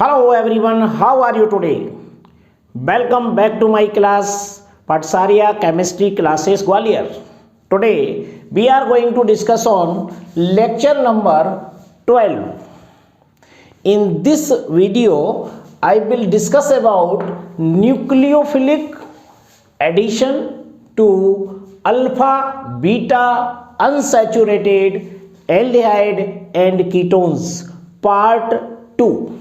Hello everyone, how are you today? Welcome back to my class Pathsarya Chemistry Classes Gwalior. Today we are going to discuss on lecture number 12. In this video I will discuss about nucleophilic addition to alpha beta unsaturated aldehyde and ketones part 2.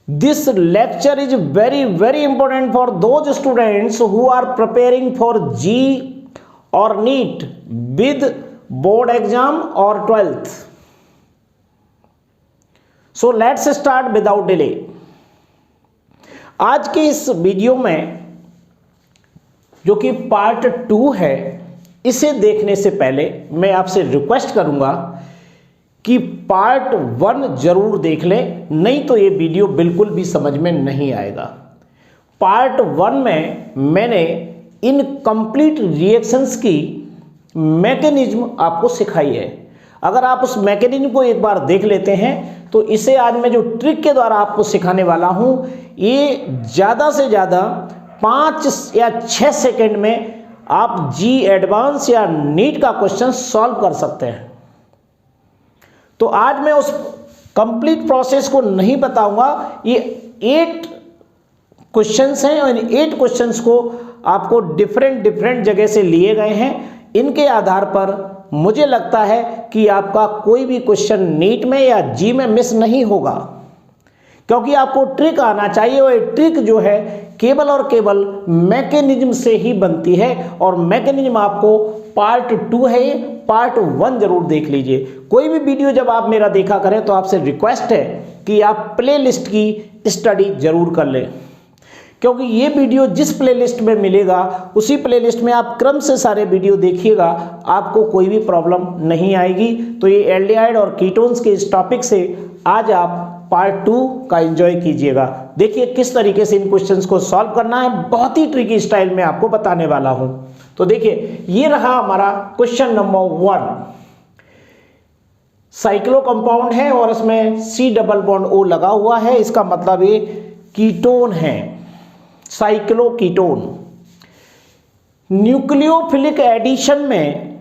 This lecture is very important for those students who are preparing for JEE or NEET with board exam or 12th. So let's start without delay. आज के इस video में जो कि part 2 है, इसे देखने से पहले मैं आपसे रिक्वेस्ट करूंगा कि पार्ट 1 जरूर देख लें, नहीं तो ये वीडियो बिल्कुल भी समझ में नहीं आएगा। पार्ट 1 में मैंने इन कंप्लीट रिएक्शंस की मैकेनिज्म आपको सिखाई है। अगर आप उस मैकेनिज्म को एक बार देख लेते हैं तो इसे आज मैं जो ट्रिक के द्वारा आपको सिखाने वाला हूं, ये ज़्यादा से ज़्यादा 5 या 6 सेकेंड में आप जी एडवांस या नीट का क्वेश्चन सॉल्व कर सकते हैं। तो आज मैं उस कंप्लीट प्रोसेस को नहीं बताऊंगा। ये 8 क्वेश्चंस हैं और इन 8 क्वेश्चंस को आपको डिफरेंट जगह से लिए गए हैं। इनके आधार पर मुझे लगता है कि आपका कोई भी क्वेश्चन नीट में या जी में मिस नहीं होगा, क्योंकि आपको ट्रिक आना चाहिए और ट्रिक जो है केवल और केवल मैकेनिज्म से ही बनती है। और मैकेनिज्म आपको पार्ट 2 है, पार्ट 1 जरूर देख लीजिए। कोई भी वीडियो जब आप मेरा देखा करें तो आपसे रिक्वेस्ट है कि आप प्लेलिस्ट की स्टडी जरूर कर लें, क्योंकि ये वीडियो जिस प्लेलिस्ट में मिलेगा उसी प्लेलिस्ट में आप क्रम से सारे वीडियो देखिएगा, आपको कोई भी प्रॉब्लम नहीं आएगी। तो ये एल्डिहाइड और कीटोन्स के इस टॉपिक से आज आप पार्ट 2 का एंजॉय कीजिएगा। देखिए किस तरीके से इन क्वेश्चंस को सॉल्व करना है, बहुत ही ट्रिकी स्टाइल में आपको बताने वाला हूं। तो देखिए ये रहा हमारा क्वेश्चन नंबर 1। साइक्लो कंपाउंड है और इसमें C डबल बॉन्ड O लगा हुआ है, इसका मतलब ये कीटोन है, साइक्लो कीटोन। न्यूक्लियोफिलिक एडिशन में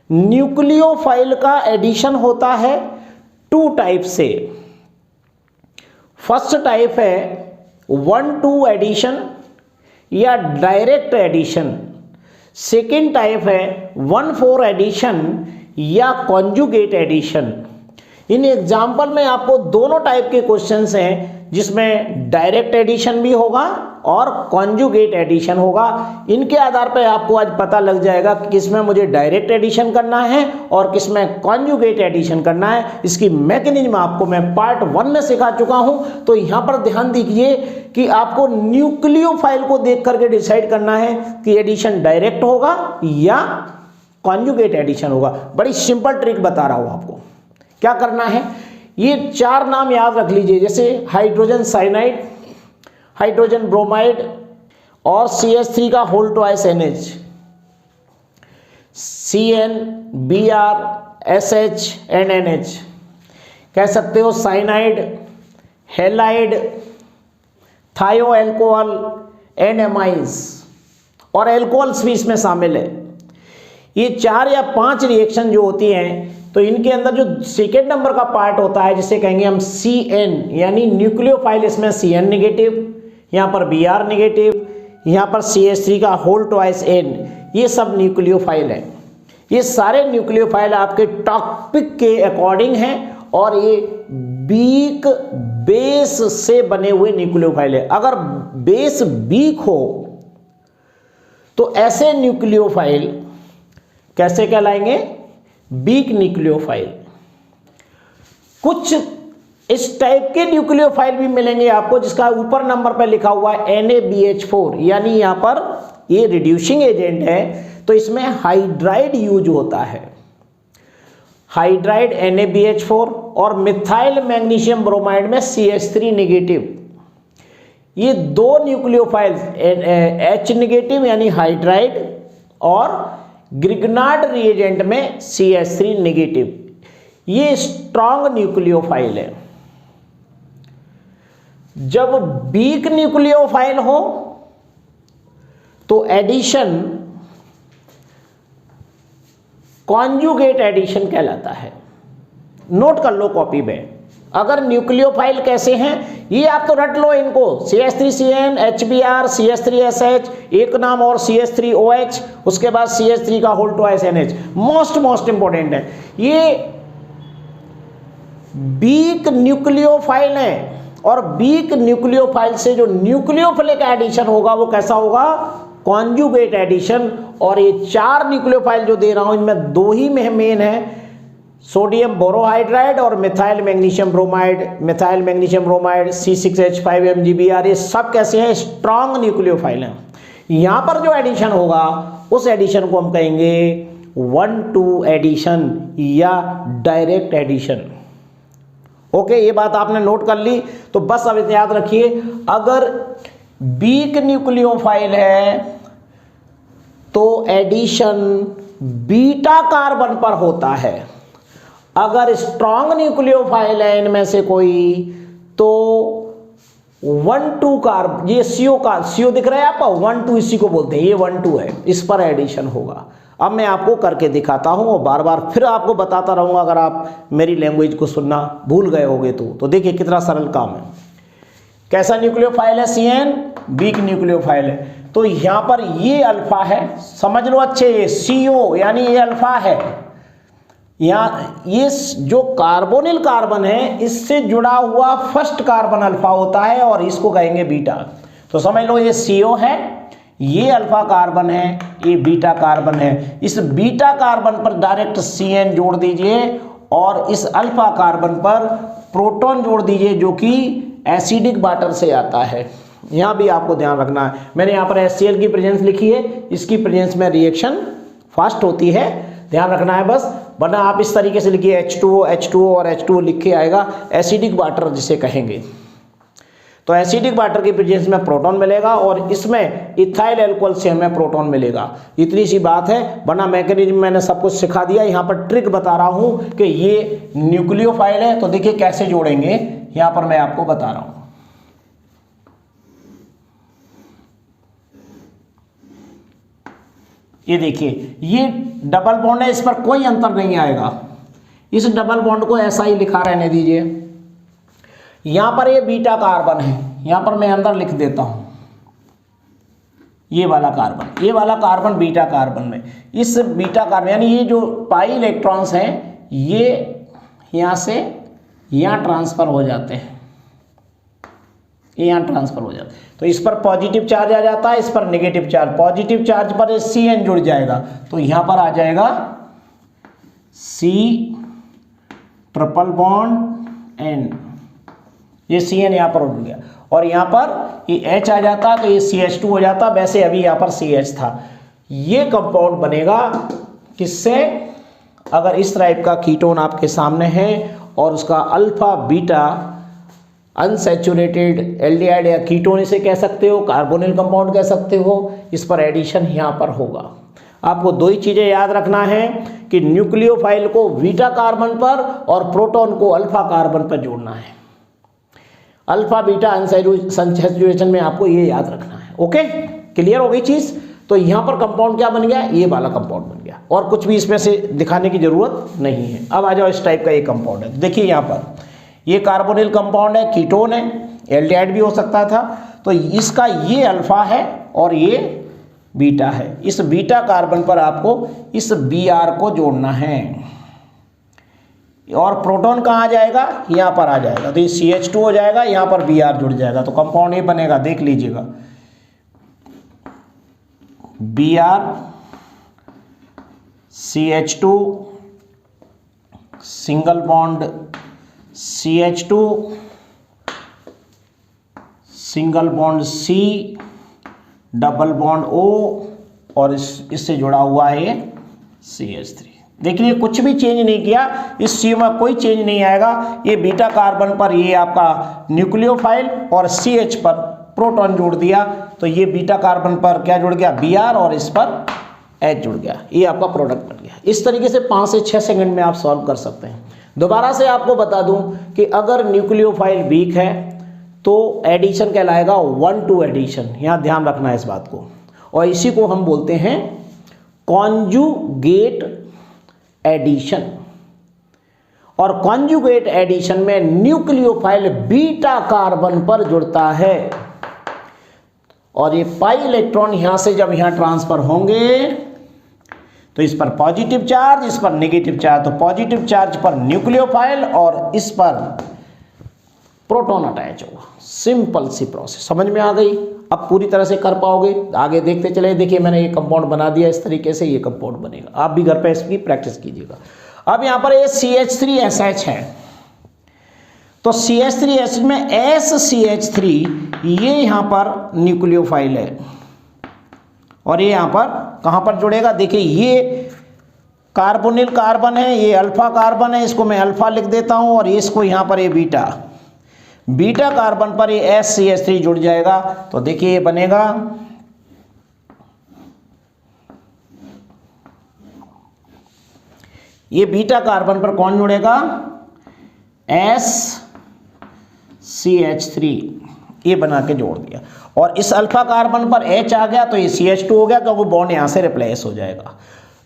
न्यूक्लियोफाइल का एडिशन होता है 2 टाइप से। फर्स्ट टाइप है 1-2 एडिशन या डायरेक्ट एडिशन। सेकेंड टाइप है 1-4 एडिशन या कॉन्जुगेट एडिशन। इन एग्जाम्पल में आपको दोनों टाइप के क्वेश्चंस हैं, जिसमें डायरेक्ट एडिशन भी होगा और कॉन्जुगेट एडिशन होगा। इनके आधार पर आपको आज पता लग जाएगा कि किसमें मुझे डायरेक्ट एडिशन करना है और किसमें कॉन्जुगेट एडिशन करना है। इसकी मैकेनिज्म आपको मैं पार्ट 1 में सिखा चुका हूं। तो यहां पर ध्यान दीजिए कि आपको न्यूक्लियोफाइल को देख करके डिसाइड करना है कि एडिशन डायरेक्ट होगा या कॉन्जुगेट एडिशन होगा। बड़ी सिंपल ट्रिक बता रहा हूं आपको। क्या करना है, ये 4 नाम याद रख लीजिए, जैसे हाइड्रोजन साइनाइड, हाइड्रोजन ब्रोमाइड और CH3 का whole twice NH, CN, Br, SH and NH। कह सकते हो cyanide, halide, thio alcohol and amines, और एल्कोहल्स भी इसमें शामिल है। ये 4 या 5 रिएक्शन जो होती हैं, तो इनके अंदर जो सेकेंड नंबर का पार्ट होता है जिसे कहेंगे हम CN, यानी न्यूक्लियोफाइल, इसमें CN नेगेटिव, यहाँ पर Br नेगेटिव, यहाँ पर CH3 का होल ट्वाइस N, ये सब न्यूक्लियोफाइल है। ये सारे न्यूक्लियोफाइल आपके टॉपिक के अकॉर्डिंग हैं और ये वीक बेस से बने हुए न्यूक्लियोफाइल है। अगर बेस वीक हो तो ऐसे न्यूक्लियोफाइल कैसे कहलाएंगे? Weak nucleophile. कुछ इस टाइप के न्यूक्लियोफाइल भी मिलेंगे आपको जिसका ऊपर नंबर पर लिखा हुआ है NaBH4, यानी यहां पर ये रिड्यूसिंग एजेंट है, तो इसमें हाइड्राइड यूज होता है। हाइड्राइड NaBH4 और मिथाइल मैग्नीशियम ब्रोमाइड में CH3 नेगेटिव। ये 2 न्यूक्लियोफाइल H नेगेटिव यानी हाइड्राइड और ग्रिग्नार्ड रिएजेंट में CH3 नेगेटिव, ये स्ट्रॉन्ग न्यूक्लियोफाइल है। जब वीक न्यूक्लियोफाइल हो तो एडिशन कॉन्जुगेट एडिशन कहलाता है। नोट कर लो कॉपी में। अगर न्यूक्लियोफाइल कैसे हैं ये आप तो रट लो इनको, CH3CN, HBr, CH3SH, एक नाम और CH3OH, उसके बाद CH3 का whole twice NH। Most important है ये। वीक न्यूक्लियोफाइल है और वीक न्यूक्लियोफाइल से जो न्यूक्लियोफिलिक एडिशन होगा वो कैसा होगा, कॉन्जुगेट एडिशन। और ये 4 न्यूक्लियोफाइल जो दे रहा हूं इनमें 2 ही मेन है, सोडियम बोरोहाइड्राइड और मिथाइल मैग्नीशियम ब्रोमाइड, C6H5MgBr, ये सब कैसे हैं, स्ट्रॉन्ग न्यूक्लियोफाइल हैं। यहां पर जो एडिशन होगा उस एडिशन को हम कहेंगे 1-2 एडिशन या डायरेक्ट एडिशन। ओके, ये बात आपने नोट कर ली। तो बस अब याद रखिए, अगर वीक न्यूक्लियोफाइल है तो एडिशन बीटा कार्बन पर होता है। अगर स्ट्रॉन्ग न्यूक्लियोफाइल है इनमें से कोई तो 1-2 कार्बन, ये CO दिख रहा है आपको, 1-2 इसी को बोलते हैं, ये 1-2 है, इस पर एडिशन होगा। अब मैं आपको करके दिखाता हूं और बार बार फिर आपको बताता रहूंगा अगर आप मेरी लैंग्वेज को सुनना भूल गए होगे तो देखिए कितना सरल काम है। कैसा न्यूक्लियोफाइल है CN, वीक न्यूक्लियोफाइल है। तो यहां पर ये अल्फा है, समझ लो अच्छे, ये CO यानी ये अल्फा है। यहाँ ये जो कार्बोनिल कार्बन है इससे जुड़ा हुआ फर्स्ट कार्बन अल्फा होता है और इसको कहेंगे बीटा। तो समझ लो ये CO है, ये अल्फा कार्बन है, ये बीटा कार्बन है। इस बीटा कार्बन पर डायरेक्ट CN जोड़ दीजिए और इस अल्फा कार्बन पर प्रोटॉन जोड़ दीजिए जो कि एसिडिक वाटर से आता है। यहाँ भी आपको ध्यान रखना है, मैंने यहाँ पर HCl की प्रेजेंस लिखी है, इसकी प्रेजेंस में रिएक्शन फास्ट होती है, ध्यान रखना है बस। वरना आप इस तरीके से लिखिए H2O और H2O लिख के आएगा, एसिडिक वाटर जिसे कहेंगे। तो एसिडिक वाटर की प्रेजेंस में प्रोटॉन मिलेगा और इसमें इथाइल अल्कोहल से हमें प्रोटॉन मिलेगा। इतनी सी बात है, वरना मैकेनिज्म मैंने सब कुछ सिखा दिया। यहाँ पर ट्रिक बता रहा हूँ कि ये न्यूक्लियोफाइल है तो देखिए कैसे जोड़ेंगे, यहाँ पर मैं आपको बता रहा हूँ। ये देखिए ये डबल बॉन्ड है, इस पर कोई अंतर नहीं आएगा। इस डबल बॉन्ड को ऐसा ही लिखा रहने दीजिए। यहां पर ये बीटा कार्बन है, यहां पर मैं अंदर लिख देता हूं ये वाला कार्बन बीटा कार्बन में, इस बीटा कार्बन यानी ये जो पाई इलेक्ट्रॉन्स हैं ये यहां से यहां ट्रांसफर हो जाते हैं, ये यहाँ ट्रांसफर हो जाता है। तो इस पर पॉजिटिव चार्ज आ जाता है, इस पर नेगेटिव चार्ज। पॉजिटिव चार्ज पर CN जुड़ जाएगा तो यहाँ पर आ जाएगा C ट्रिपल बॉन्ड N, ये CN यहाँ पर जुड़ गया और यहाँ पर ये H आ जाता तो ये CH2 हो जाता। वैसे अभी यहाँ पर CH था। ये कंपाउंड बनेगा किससे, अगर इस टाइप का कीटोन आपके सामने है और उसका अल्फा बीटा अनसैचुरेटेड एल्डिहाइड या कीटोन इसे कह सकते हो, कार्बोनिल कंपाउंड कह सकते हो, इस पर एडिशन यहाँ पर होगा। आपको 2 ही चीज़ें याद रखना है कि न्यूक्लियोफाइल को बीटा कार्बन पर और प्रोटॉन को अल्फा कार्बन पर जोड़ना है। अल्फा बीटा अनसैचुरेशन में आपको ये याद रखना है। ओके, क्लियर हो गई चीज़। तो यहाँ पर कंपाउंड क्या बन गया, ये वाला कंपाउंड बन गया और कुछ भी इसमें से दिखाने की जरूरत नहीं है। अब आ जाओ इस टाइप का ये कंपाउंड है। देखिए यहाँ पर ये कार्बोनिल कंपाउंड है, कीटोन है, एल्डिहाइड भी हो सकता था। तो इसका ये अल्फा है और ये बीटा है। इस बीटा कार्बन पर आपको इस Br को जोड़ना है और प्रोटॉन कहाँ आ जाएगा, यहाँ पर आ जाएगा। तो ये CH2 हो जाएगा, यहाँ पर Br जुड़ जाएगा तो कंपाउंड ये बनेगा, देख लीजिएगा Br CH2 single bond CH2 single bond C double bond O और इससे जुड़ा हुआ है CH3। देखिए कुछ भी चेंज नहीं किया, इस C में कोई चेंज नहीं आएगा। ये बीटा कार्बन पर ये आपका न्यूक्लियोफाइल और CH पर प्रोटॉन जोड़ दिया तो ये बीटा कार्बन पर क्या जुड़ गया, Br और इस पर H जुड़ गया। ये आपका प्रोडक्ट बन गया। इस तरीके से 5 से 6 सेकंड में आप सॉल्व कर सकते हैं। दोबारा से आपको बता दूं कि अगर न्यूक्लियोफाइल वीक है तो एडिशन कहलाएगा 1-2 एडिशन, यहाँ ध्यान रखना है इस बात को। और इसी को हम बोलते हैं कॉन्जुगेट एडिशन। और कॉन्जुगेट एडिशन में न्यूक्लियोफाइल बीटा कार्बन पर जुड़ता है और ये पाई इलेक्ट्रॉन यहां से जब यहां ट्रांसफर होंगे तो इस पर पॉजिटिव चार्ज, इस पर नेगेटिव चार्ज, तो पॉजिटिव चार्ज पर न्यूक्लियोफाइल और इस पर प्रोटॉन अटैच होगा। सिंपल सी प्रोसेस, समझ में आ गई? अब पूरी तरह से कर पाओगे, आगे देखते चले। देखिए मैंने ये कंपाउंड बना दिया, इस तरीके से ये कंपाउंड बनेगा। आप भी घर पे इसकी प्रैक्टिस कीजिएगा। अब यहाँ पर ये CH3SH है, तो CH3SH में SCH3 ये यहाँ पर न्यूक्लियोफाइल है और ये यहाँ पर कहाँ पर जुड़ेगा? देखिए ये कार्बोनिल कार्बन है, ये अल्फा कार्बन है, इसको मैं अल्फा लिख देता हूँ और इसको यहाँ पर ये बीटा कार्बन पर ये SCH3 जुड़ जाएगा। तो देखिए ये बनेगा ये बीटा कार्बन पर कौन जुड़ेगा? SCH3, ये बना के जोड़ दिया। और इस अल्फा कार्बन पर H आ गया तो ये CH2 हो गया, क्योंकि बॉन्ड यहाँ से रिप्लेस हो जाएगा।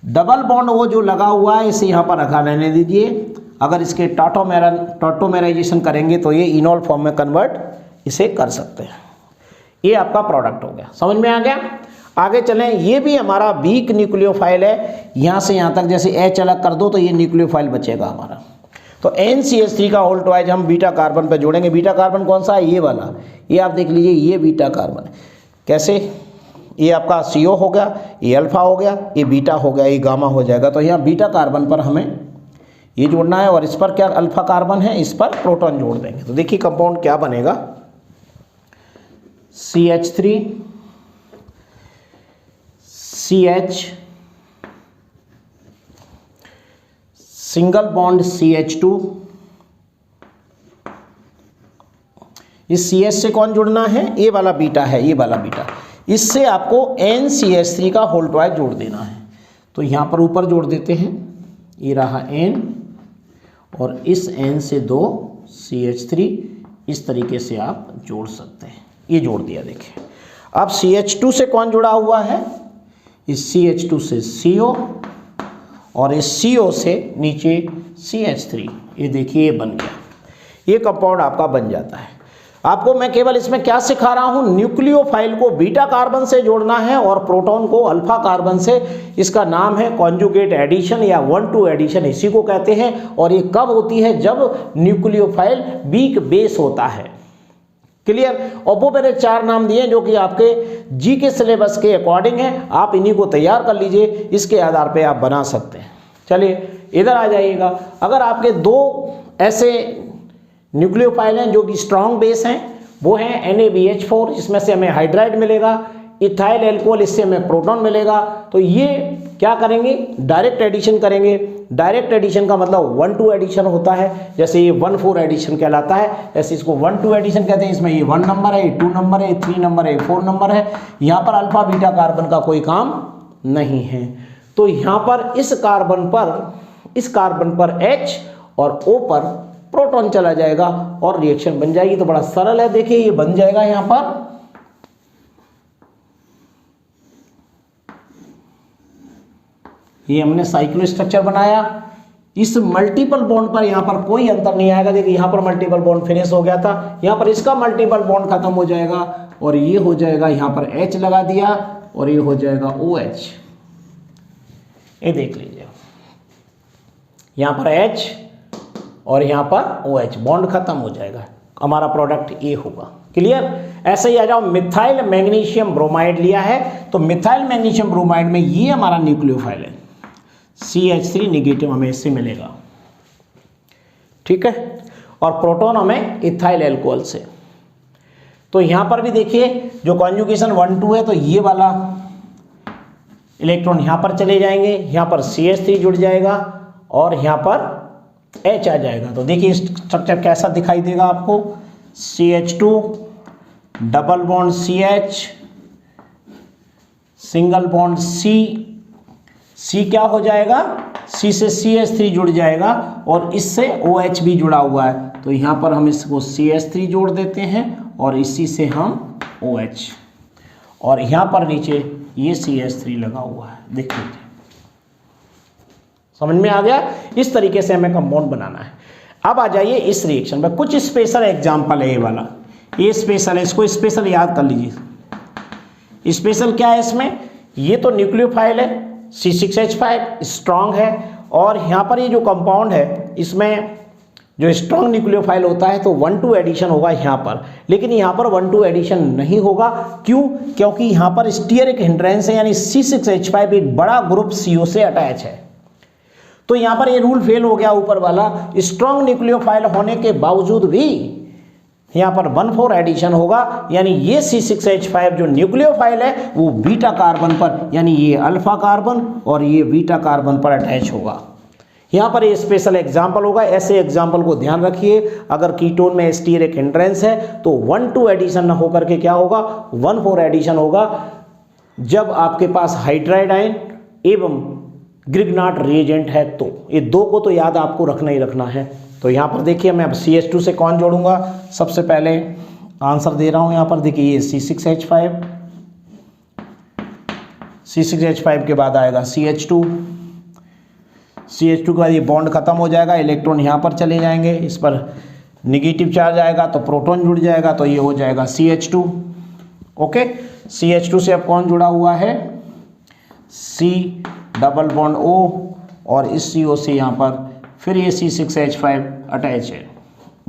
डबल बॉन्ड वो जो लगा हुआ है इसे यहाँ पर रखा रहने दीजिए। अगर इसके टॉटोमेराइजेशन करेंगे तो ये इनॉल फॉर्म में कन्वर्ट इसे कर सकते हैं। ये आपका प्रोडक्ट हो गया, समझ में आ गया? आगे चलें, ये भी हमारा वीक न्यूक्लियोफाइल है। यहाँ से यहाँ तक जैसे H अलग कर दो तो ये न्यूक्लियोफाइल बचेगा हमारा। तो NCH3 का होल ट्वाइज हम बीटा कार्बन पर जोड़ेंगे। बीटा कार्बन कौन सा है? ये वाला, ये आप देख लीजिए, ये बीटा कार्बन है। कैसे? ये आपका CO हो गया, ये अल्फा हो गया, ये बीटा हो गया, ये गामा हो जाएगा। तो यहाँ बीटा कार्बन पर हमें ये जोड़ना है और इस पर क्या अल्फा कार्बन है, इस पर प्रोटॉन जोड़ देंगे। तो देखिए कंपाउंड क्या बनेगा? CH3 CH single bond CH2, इस CH से कौन जुड़ना है? ये वाला बीटा है, ये वाला बीटा। इससे आपको NCH3 का होल ट्वाइज जोड़ देना है। तो यहाँ पर ऊपर जोड़ देते हैं, ये रहा N और इस N से 2 CH3, इस तरीके से आप जोड़ सकते हैं। ये जोड़ दिया। देखिए अब CH2 से कौन जुड़ा हुआ है? इस CH2 से CO और इस CO से नीचे CH3। ये देखिए ये बन गया, ये कंपाउंड आपका बन जाता है। आपको मैं केवल इसमें क्या सिखा रहा हूं? न्यूक्लियोफाइल को बीटा कार्बन से जोड़ना है और प्रोटॉन को अल्फा कार्बन से। इसका नाम है कॉन्जुगेट एडिशन या 1-2 एडिशन, इसी को कहते हैं। और ये कब होती है? जब न्यूक्लियोफाइल वीक बेस होता है। क्लियर? और वो मैंने 4 नाम दिए जो कि आपके जी के सिलेबस के अकॉर्डिंग है। आप इन्हीं को तैयार कर लीजिए, इसके आधार पे आप बना सकते हैं। चलिए इधर आ जाइएगा। अगर आपके 2 ऐसे न्यूक्लियोफाइल हैं जो कि स्ट्रॉन्ग बेस हैं, वो हैं NaBH4, इसमें से हमें हाइड्राइड मिलेगा, इथाइल एल्कोहल, इससे हमें प्रोटॉन मिलेगा। तो ये क्या करेंगे? डायरेक्ट एडिशन करेंगे। डायरेक्ट एडिशन का मतलब 1-2 एडिशन होता है। जैसे ये 1-4 एडिशन कहलाता है, ऐसे इसको 1-2 एडिशन कहते हैं। इसमें ये 1 नंबर है, ये 2 नंबर है, ये 3 नंबर है, ये 4 नंबर है। यहाँ पर अल्फा बीटा कार्बन का कोई काम नहीं है। तो यहाँ पर इस कार्बन पर H और O पर प्रोटॉन चला जाएगा और रिएक्शन बन जाएगी। तो बड़ा सरल है, देखिए ये बन जाएगा। यहाँ पर ये हमने साइक्लो स्ट्रक्चर बनाया। इस मल्टीपल बॉन्ड पर यहाँ पर कोई अंतर नहीं आएगा। देखिए यहाँ पर मल्टीपल बॉन्ड फिनिश हो गया था, यहाँ पर इसका मल्टीपल बॉन्ड खत्म हो जाएगा और ये हो जाएगा, यहाँ पर H लगा दिया और ये हो जाएगा OH। ये देख लीजिए, यहाँ पर H और यहाँ पर OH, बॉन्ड खत्म हो जाएगा, हमारा प्रोडक्ट ये होगा। क्लियर? ऐसे ही आ जाओ, मिथाइल मैग्नीशियम ब्रोमाइड लिया है। तो मिथाइल मैग्नीशियम ब्रोमाइड में ये हमारा न्यूक्लियोफाइल है, CH3 नेगेटिव हमें इससे मिलेगा, ठीक है। और प्रोटॉन हमें इथाइल एल्कोहल से। तो यहाँ पर भी देखिए जो कॉन्जुगेशन 1-2 है, तो ये वाला इलेक्ट्रॉन यहाँ पर चले जाएंगे, यहाँ पर CH3 जुड़ जाएगा और यहाँ पर H आ जाएगा। तो देखिए स्ट्रक्चर कैसा दिखाई देगा आपको। CH2 double bond CH single bond C क्या हो जाएगा? C से CH3 जुड़ जाएगा और इससे OH भी जुड़ा हुआ है। तो यहाँ पर हम इसको CH3 जोड़ देते हैं और इसी से हम OH, और यहाँ पर नीचे ये CH3 लगा हुआ है, देख लीजिए। समझ में आ गया? इस तरीके से हमें कंपाउंड बनाना है। अब आ जाइए इस रिएक्शन में, कुछ स्पेशल एग्जाम्पल है ये वाला, ये स्पेशल है, इसको स्पेशल याद कर लीजिए। स्पेशल क्या है इसमें? ये तो न्यूक्लियोफाइल है, C6H5 स्ट्रांग है, और यहाँ पर ये जो कंपाउंड है इसमें जो स्ट्रांग न्यूक्लियोफाइल होता है तो 1,2 एडिशन होगा यहाँ पर, लेकिन यहाँ पर 1,2 एडिशन नहीं होगा। क्यों? क्योंकि यहाँ पर स्टीयरिक हिंड्रेंस है, यानी C6H5 एक बड़ा ग्रुप CO से अटैच है, तो यहाँ पर ये रूल फेल हो गया ऊपर वाला। स्ट्रांग न्यूक्लियोफाइल होने के बावजूद भी यहाँ पर 1,4 एडिशन होगा, यानी ये C6H5 जो न्यूक्लियोफाइल है वो बीटा कार्बन पर, यानी ये अल्फा कार्बन और ये बीटा कार्बन पर अटैच होगा। यहाँ पर ये स्पेशल एग्जाम्पल होगा, ऐसे एग्जाम्पल को ध्यान रखिए। अगर कीटोन में स्टीयरिक हिंड्रेंस है तो 1,2 एडिशन न होकर के क्या होगा? 1,4 एडिशन होगा, जब आपके पास हाइड्राइड आयन एवं ग्रिग्नाट रिएजेंट है। तो ये दो को तो याद आपको रखना ही रखना है। तो यहाँ पर देखिए, मैं अब CH2 से कौन जोड़ूंगा? सबसे पहले आंसर दे रहा हूँ यहाँ पर, देखिए ये C6H5, C6H5 के बाद आएगा CH2, CH2 के बाद ये बॉन्ड खत्म हो जाएगा, इलेक्ट्रॉन यहाँ पर चले जाएंगे, इस पर निगेटिव चार्ज आएगा तो प्रोटॉन जुड़ जाएगा, तो ये हो जाएगा CH2। ओके, CH2 से अब कौन जुड़ा हुआ है? C डबल बॉन्ड O, और इस CO से यहाँ पर फिर ये C6H5 अटैच है।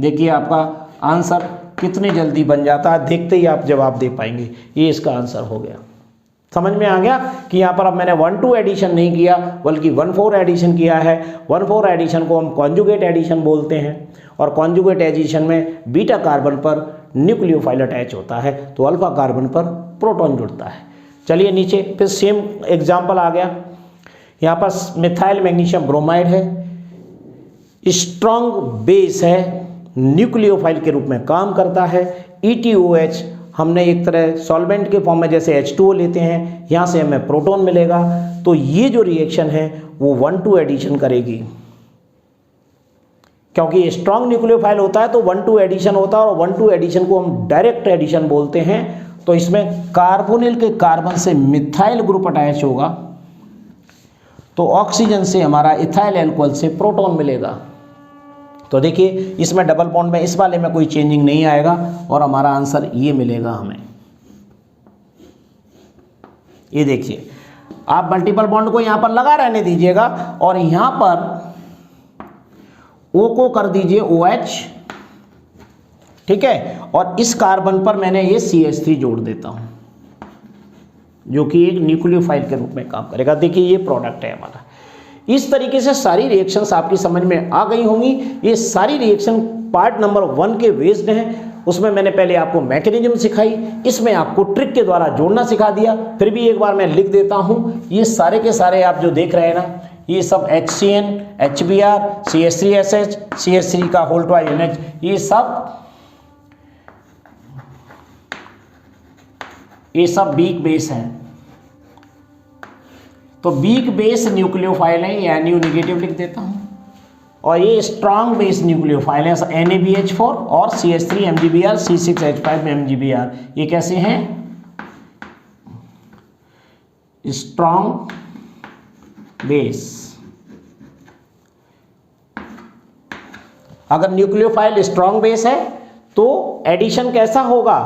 देखिए आपका आंसर कितनी जल्दी बन जाता है, देखते ही आप जवाब दे पाएंगे। ये इसका आंसर हो गया। समझ में आ गया कि यहाँ पर अब मैंने 1,2 एडिशन नहीं किया बल्कि 1,4 एडिशन किया है। 1,4 एडिशन को हम कॉन्जुगेट एडिशन बोलते हैं, और कॉन्जुगेट एडिशन में बीटा कार्बन पर न्यूक्लियोफाइल अटैच होता है तो अल्फा कार्बन पर प्रोटॉन जुड़ता है। चलिए नीचे फिर सेम एग्जाम्पल आ गया। यहाँ पर मिथाइल मैग्नीशियम ब्रोमाइड है, स्ट्रॉन्ग बेस है, न्यूक्लियोफाइल के रूप में काम करता है। ETOH हमने एक तरह सॉल्वेंट के फॉर्म में जैसे H2O लेते हैं, यहाँ से हमें प्रोटॉन मिलेगा, तो ये जो रिएक्शन है वो 1,2 एडिशन करेगी। क्योंकि स्ट्रॉन्ग न्यूक्लियोफाइल होता है तो 1,2 एडिशन होता है, और 1,2 एडिशन को हम डायरेक्ट एडिशन बोलते हैं। तो इसमें कार्बोनिल के कार्बन से मिथाइल ग्रुप अटैच होगा, तो ऑक्सीजन से हमारा इथाइल एल्कोहल से प्रोटॉन मिलेगा। तो देखिए इसमें डबल बॉन्ड में, इस वाले में कोई चेंजिंग नहीं आएगा, और हमारा आंसर ये मिलेगा हमें। ये देखिए, आप मल्टीपल बॉन्ड को यहां पर लगा रहने दीजिएगा, और यहां पर O को कर दीजिए OH, ठीक है, और इस कार्बन पर मैंने ये CH3 जोड़ देता हूं, जो कि एक न्यूक्लियोफाइल के रूप में काम करेगा। देखिए ये प्रोडक्ट है हमारा। इस तरीके से सारी रिएक्शंस आपकी समझ में आ गई होंगी। ये सारी रिएक्शन पार्ट नंबर 1 के बेस्ड हैं। उसमें मैंने पहले आपको मैकेनिज्म सिखाई, इसमें आपको ट्रिक के द्वारा जोड़ना सिखा दिया। फिर भी एक बार मैं लिख देता हूं, ये सारे के सारे आप जो देख रहे हैं ना, ये सब HCN, HBr, CH3SH, CH3 का होल ट्वाइस NH, ये सब वीक बेस हैं। तो वीक बेस न्यूक्लियोफाइल है, ये NU नेगेटिव लिख देता हूं, और ये स्ट्रॉन्ग बेस न्यूक्लियोफाइल है NaBH4 और CH3 MgBr, C6H5 MgBr। ये कैसे हैं? Strong base. अगर न्यूक्लियोफाइल स्ट्रॉन्ग बेस है तो एडिशन कैसा होगा?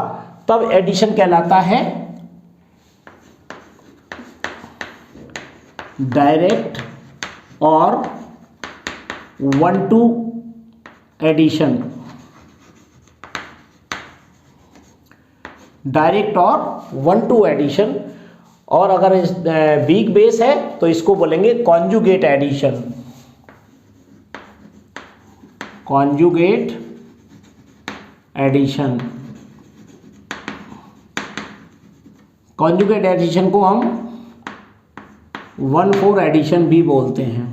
तब एडिशन कहलाता है डायरेक्ट और 1,2 एडिशन। डायरेक्ट और 1,2 एडिशन। और अगर वीक बेस है तो इसको बोलेंगे conjugate addition. Conjugate addition. Conjugate addition को हम 1,4 एडिशन भी बोलते हैं।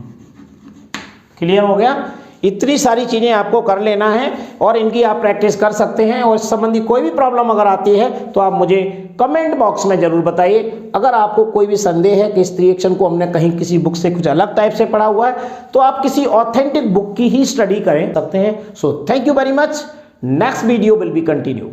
क्लियर हो गया? इतनी सारी चीज़ें आपको कर लेना है और इनकी आप प्रैक्टिस कर सकते हैं। और इस संबंधी कोई भी प्रॉब्लम अगर आती है तो आप मुझे कमेंट बॉक्स में ज़रूर बताइए। अगर आपको कोई भी संदेह है कि इस रिएक्शन को हमने कहीं किसी बुक से कुछ अलग टाइप से पढ़ा हुआ है तो आप किसी ऑथेंटिक बुक की ही स्टडी करें सकते हैं। So thank you very much. Next video will be continue.